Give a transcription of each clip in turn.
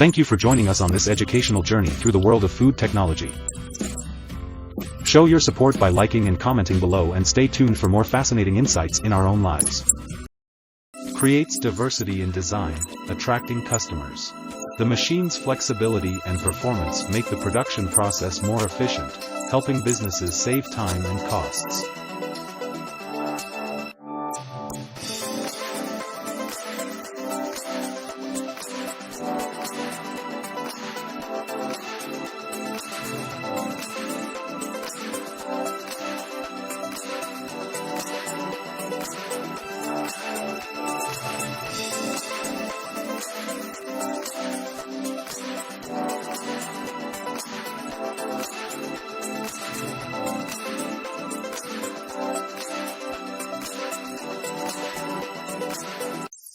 Thank you for joining us on this educational journey through the world of food technology. Show your support by liking and commenting below, and stay tuned for more fascinating insights in our own lives. Creates diversity in design, attracting customers. The machine's flexibility and performance make the production process more efficient, helping businesses save time and costs.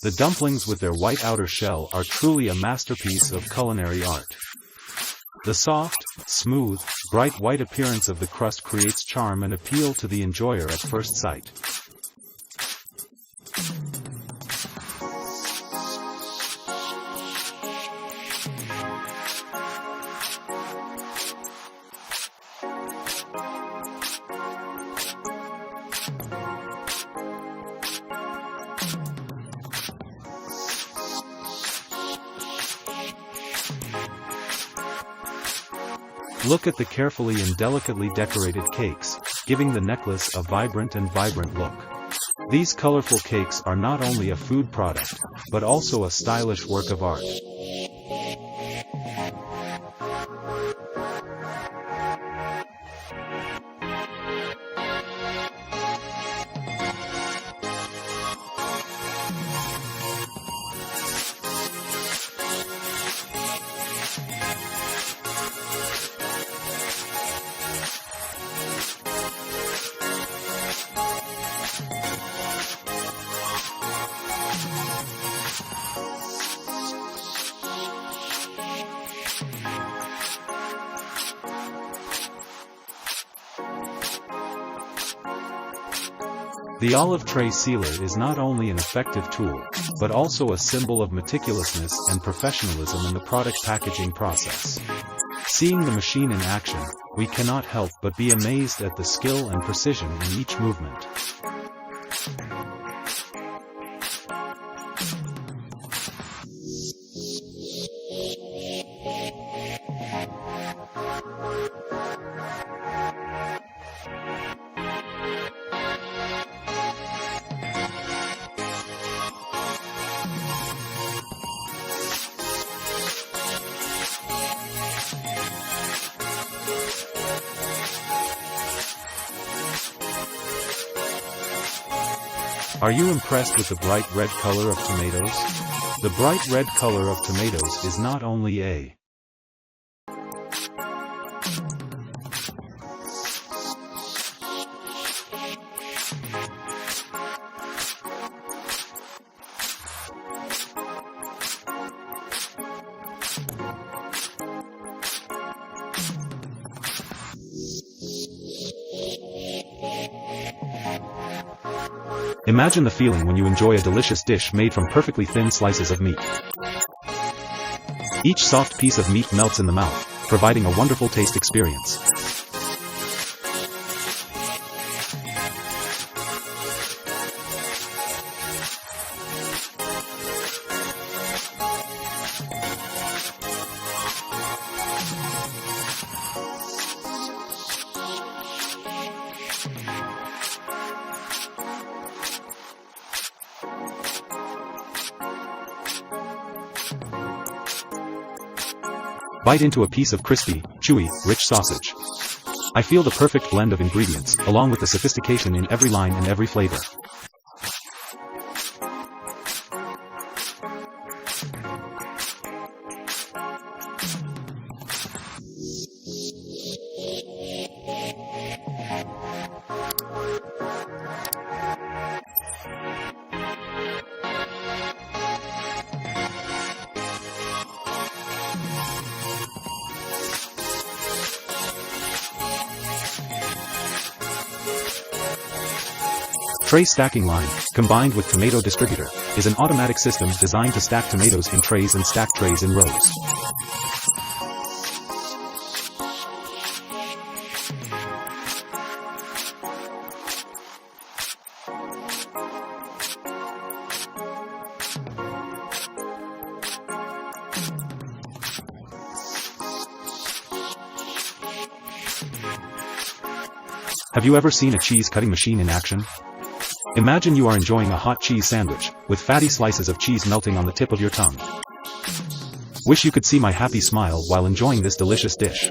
The dumplings with their white outer shell are truly a masterpiece of culinary art. The soft, smooth, bright white appearance of the crust creates charm and appeal to the enjoyer at first sight. Look at the carefully and delicately decorated cakes, giving the necklace a vibrant look. These colorful cakes are not only a food product, but also a stylish work of art. The olive tray sealer is not only an effective tool, but also a symbol of meticulousness and professionalism in the product packaging process. Seeing the machine in action, we cannot help but be amazed at the skill and precision in each movement. Are you impressed with the bright red color of tomatoes? The bright red color of tomatoes is not only a Imagine the feeling when you enjoy a delicious dish made from perfectly thin slices of meat. Each soft piece of meat melts in the mouth, providing a wonderful taste experience. Bite into a piece of crispy, chewy, rich sausage. I feel the perfect blend of ingredients, along with the sophistication in every line and every flavor. Tray stacking line, combined with tomato distributor, is an automatic system designed to stack tomatoes in trays and stack trays in rows. Have you ever seen a cheese cutting machine in action? Imagine you are enjoying a hot cheese sandwich, with fatty slices of cheese melting on the tip of your tongue. Wish you could see my happy smile while enjoying this delicious dish.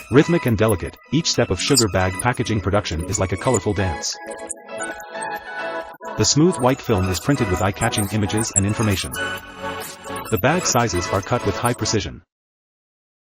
Rhythmic and delicate, each step of sugar bag packaging production is like a colorful dance. The smooth white film is printed with eye-catching images and information. The bag sizes are cut with high precision.